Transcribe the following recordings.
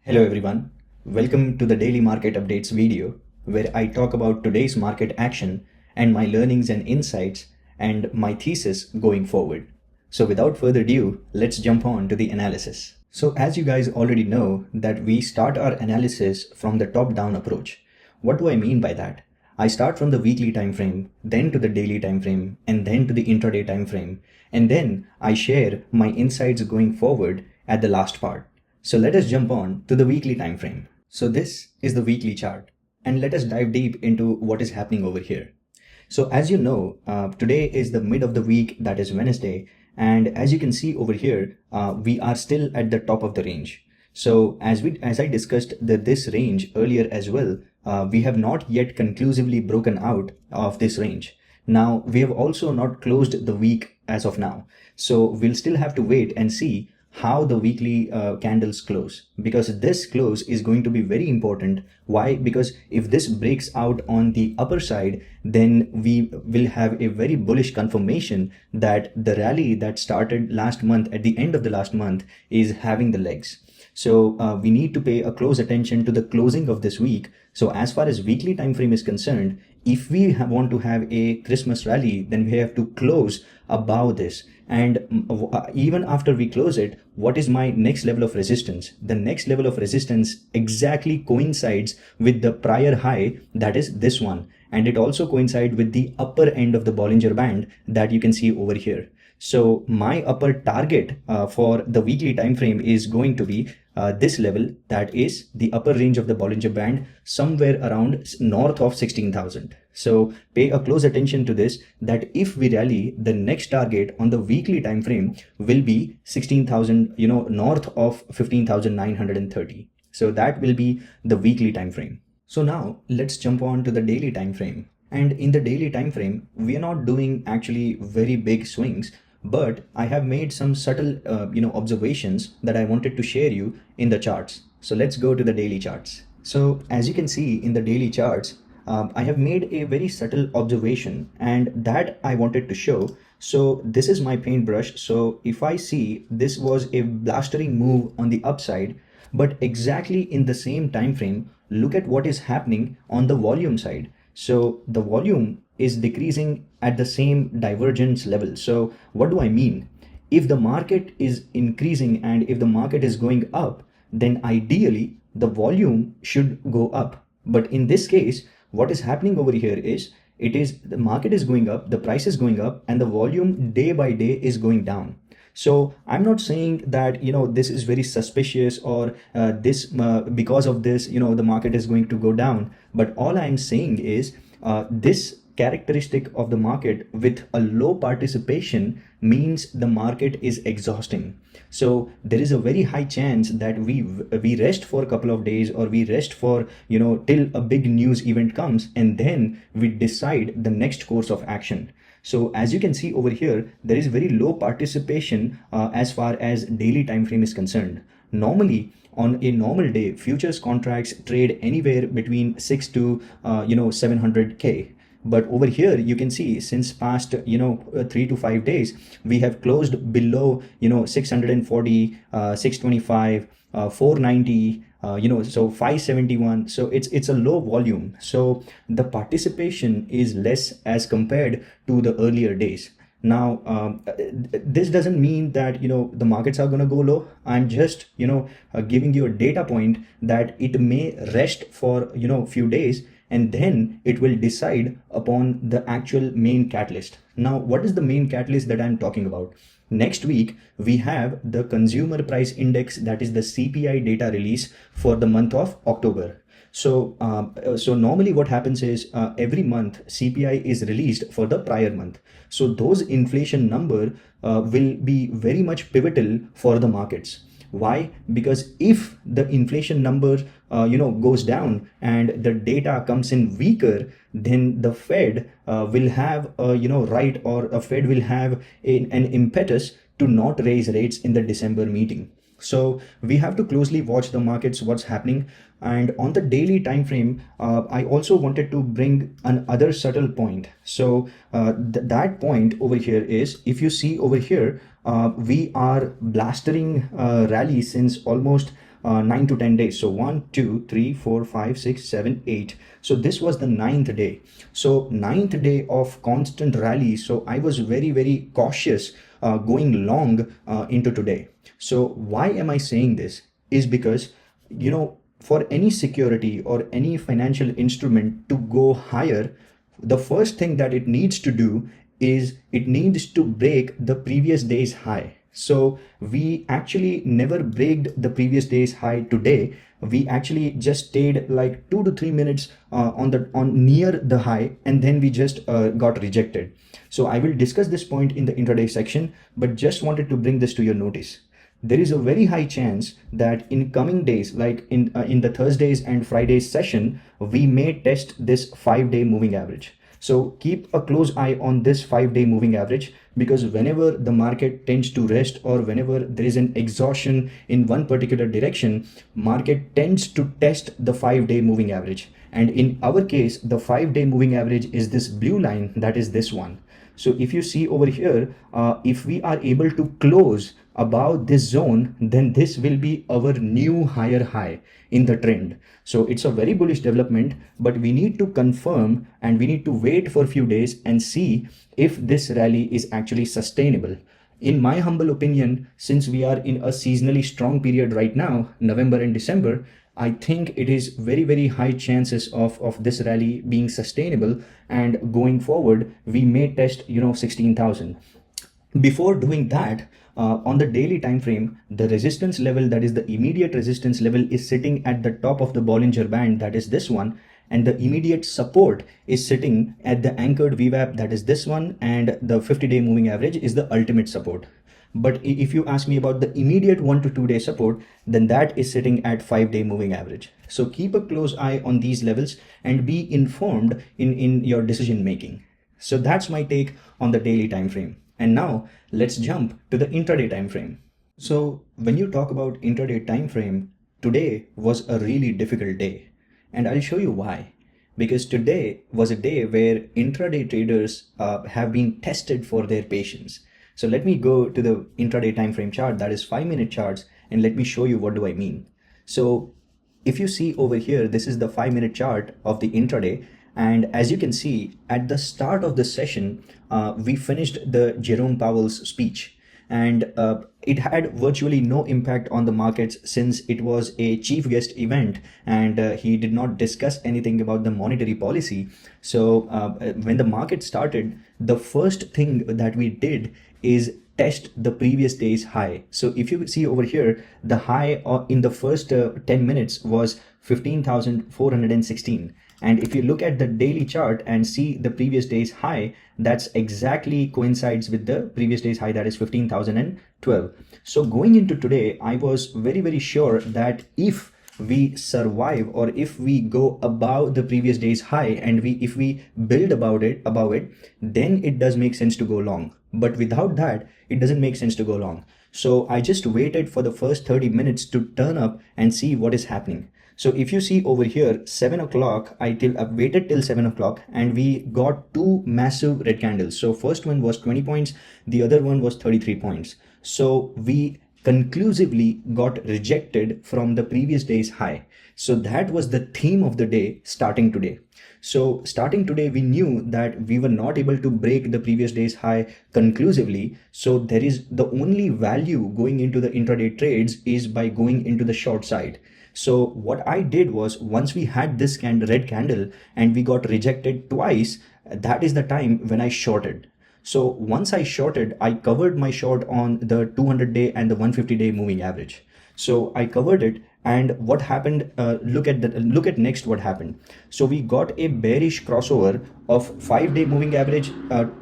Hello everyone, welcome to the daily market updates video where I talk about today's market action and my learnings and insights and my thesis going forward. So without further ado, let's jump on to the analysis. So as you guys already know that we start our analysis from the top-down approach. What do I mean by that? I start from the weekly time frame, then to the daily time frame, and then to the intraday time frame, and then I share my insights going forward at the last part. So let us jump on to the weekly time frame. So this is the weekly chart, and let us dive deep into what is happening over here. So as you know, today is the mid of the week, that is Wednesday, and as you can see over here, we are still at the top of the range. So as I discussed this range earlier as well, we have not yet conclusively broken out of this range. Now we have also not closed the week as of now, so we'll still have to wait and see how the weekly candles close, because this close is going to be very important. Why? Because if this breaks out on the upper side, then we will have a very bullish confirmation that the rally that started last month, at the end of the last month, is having the legs. So we need to pay a close attention to the closing of this week. So as far as weekly time frame is concerned, if we want to have a Christmas rally, then we have to close above this. And even after we close it, what is my next level of resistance? The next level of resistance exactly coincides with the prior high, that is this one. And it also coincides with the upper end of the Bollinger Band that you can see over here. So my upper target for the weekly time frame is going to be this level, that is the upper range of the Bollinger Band, somewhere around north of 16,000. So pay a close attention to this, that if we rally, the next target on the weekly time frame will be 16,000, north of 15,930. So that will be the weekly time frame. So now let's jump on to the daily time frame. And in the daily time frame, we are not doing actually very big swings, but I have made some subtle observations that I wanted to share you in the charts. So let's go to the daily charts. So as you can see in the daily charts, I have made a very subtle observation, and that I wanted to show. So this is my paintbrush. So if I see this was a blastering move on the upside, but exactly in the same time frame, look at what is happening on the volume side. So the volume is decreasing at the same divergence level. So what do I mean? If the market is increasing and if the market is going up, then ideally the volume should go up. But in this case, what is happening over here is the market is going up, the price is going up, and the volume day by day is going down. So I'm not saying that, this is very suspicious or because of this, the market is going to go down. But all I'm saying is this characteristic of the market with a low participation means the market is exhausting. So there is a very high chance that we rest for a couple of days, or we rest for, till a big news event comes, and then we decide the next course of action. So as you can see over here, there is very low participation as far as daily time frame is concerned. Normally, on a normal day, futures contracts trade anywhere between 6 to 700K. But over here, you can see since past 3 to 5 days, we have closed below 640, 625, 490. So 571. So it's a low volume. So the participation is less as compared to the earlier days. Now, this doesn't mean that, the markets are going to go low. I'm just, giving you a data point that it may rest for, few days, and then it will decide upon the actual main catalyst. Now, what is the main catalyst that I'm talking about? Next week, we have the consumer price index, that is the CPI data release for the month of October. So normally what happens is every month CPI is released for the prior month. So those inflation number will be very much pivotal for the markets. Why? Because if the inflation number goes down and the data comes in weaker, then the Fed will have a Fed will have an impetus to not raise rates in the December meeting. So we have to closely watch the markets, what's happening. And on the daily time frame, I also wanted to bring another subtle point. So that point over here is, if you see over here, we are blastering rally since almost 9 to 10 days. So 1, 2, 3, 4, 5, 6, 7, 8. So this was the 9th day. So 9th day of constant rally. So I was very, very cautious going long into today. So why am I saying this? Is because, for any security or any financial instrument to go higher, the first thing that it needs to do is it needs to break the previous day's high. So we actually never break the previous day's high today. We actually just stayed like 2 to 3 minutes on near the high, and then we just got rejected. So I will discuss this point in the intraday section, but just wanted to bring this to your notice. There is a very high chance that in coming days, like in the Thursdays and Fridays session, we may test this 5-day moving average. So keep a close eye on this 5-day moving average, because whenever the market tends to rest or whenever there is an exhaustion in one particular direction, market tends to test the 5-day moving average. And in our case, the 5-day moving average is this blue line, that is this one. So if you see over here, if we are able to close above this zone, then this will be our new higher high in the trend. So it's a very bullish development, but we need to confirm and we need to wait for a few days and see if this rally is actually sustainable. In my humble opinion, since we are in a seasonally strong period right now, November and December, I think it is very, very high chances of this rally being sustainable, and going forward, we may test, 16,000. Before doing that, on the daily time frame, the resistance level, that is the immediate resistance level, is sitting at the top of the Bollinger Band, that is this one, and the immediate support is sitting at the anchored VWAP, that is this one, and the 50-day moving average is the ultimate support. But if you ask me about the immediate 1 to 2 day support, then that is sitting at 5-day moving average. So keep a close eye on these levels and be informed in your decision making. So that's my take on the daily time frame. And now let's jump to the intraday time frame. So when you talk about intraday time frame, today was a really difficult day. And I'll show you why. Because today was a day where intraday traders have been tested for their patience. So let me go to the intraday time frame chart, that is 5-minute charts, and let me show you what do I mean. So if you see over here, this is the 5-minute chart of the intraday. And as you can see, at the start of the session, we finished the Jerome Powell's speech, and it had virtually no impact on the markets since it was a chief guest event and he did not discuss anything about the monetary policy. So when the market started, the first thing that we did is test the previous day's high. So if you see over here, the high in the first 10 minutes was 15,416. And if you look at the daily chart and see the previous day's high, that's exactly coincides with the previous day's high, that is 15,012. So going into today, I was very, very sure that if we survive or if we go above the previous day's high and if we build above it, then it does make sense to go long. But without that, it doesn't make sense to go long. So I just waited for the first 30 minutes to turn up and see what is happening. So if you see over here, 7 o'clock, I waited till 7 o'clock and we got two massive red candles. So first one was 20 points, the other one was 33 points. So we conclusively got rejected from the previous day's high. So that was the theme of the day starting today. So starting today, we knew that we were not able to break the previous day's high conclusively. So there is the only value going into the intraday trades is by going into the short side. So what I did was, once we had this red candle and we got rejected twice, that is the time when I shorted. So once I shorted, I covered my short on the 200-day and the 150-day moving average. So I covered it, and what happened, look at next what happened. So we got a bearish crossover of 5-day moving average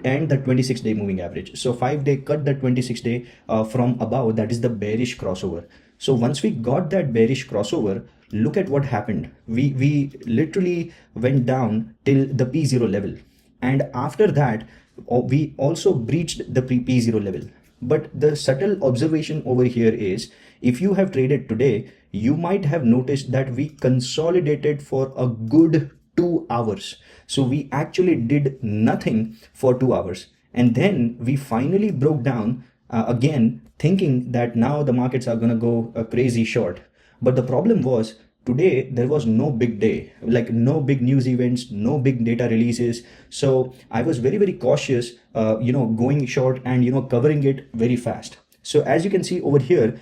and the 26-day moving average. So 5-day cut the 26-day from above, that is the bearish crossover. So once we got that bearish crossover, look at what happened. We literally went down till the P0 level. And after that, we also breached the P0 level. But the subtle observation over here is, if you have traded today, you might have noticed that we consolidated for a good 2 hours. So we actually did nothing for 2 hours. And then we finally broke down again, thinking that now the markets are going to go crazy short. But the problem was, today there was no big day, like no big news events, no big data releases. So I was very, very cautious, going short and, covering it very fast. So as you can see over here,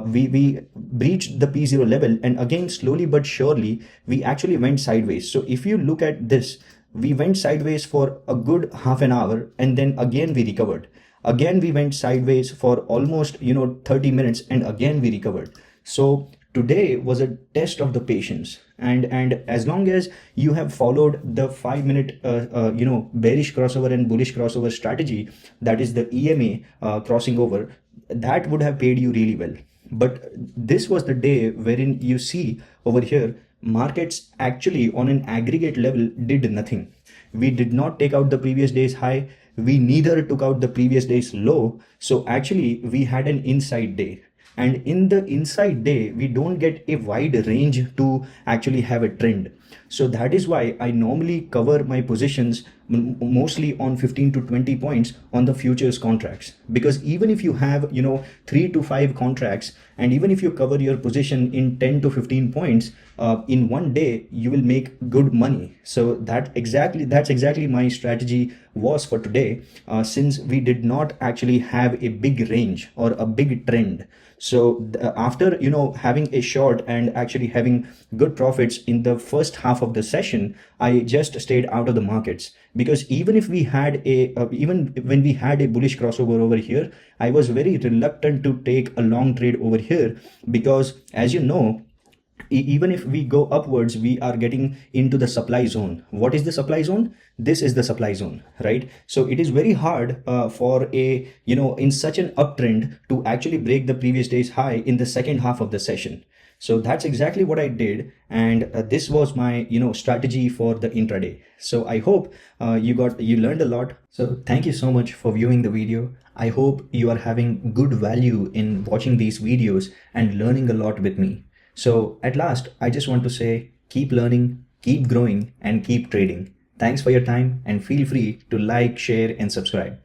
we breached the P0 level, and again, slowly but surely, we actually went sideways. So if you look at this, we went sideways for a good half an hour, and then again we recovered. Again, we went sideways for almost, 30 minutes, and again we recovered. So today was a test of the patience. And as long as you have followed the 5 minute, bearish crossover and bullish crossover strategy, that is the EMA crossing over, that would have paid you really well. But this was the day wherein you see over here, markets actually on an aggregate level did nothing. We did not take out the previous day's high. We neither took out the previous day's low. So actually we had an inside day. And in the inside day, we don't get a wide range to actually have a trend. So that is why I normally cover my positions mostly on 15 to 20 points on the futures contracts. Because even if you have, 3 to 5 contracts, and even if you cover your position in 10 to 15 points, in one day, you will make good money. So that's exactly my strategy was for today, since we did not actually have a big range or a big trend. So after, having a short and actually having good profits in the first half of the session, I just stayed out of the markets. Because even if we had even when we had a bullish crossover over here, I was very reluctant to take a long trade over here, because as you know, even if we go upwards, we are getting into the supply zone. What is the supply zone? This is the supply zone, right? So it is very hard for a, in such an uptrend to actually break the previous day's high in the second half of the session. So that's exactly what I did. And this was my, strategy for the intraday. So I hope you learned a lot. So thank you so much for viewing the video. I hope you are having good value in watching these videos and learning a lot with me. So at last, I just want to say, keep learning, keep growing, and keep trading. Thanks for your time, and feel free to like, share, and subscribe.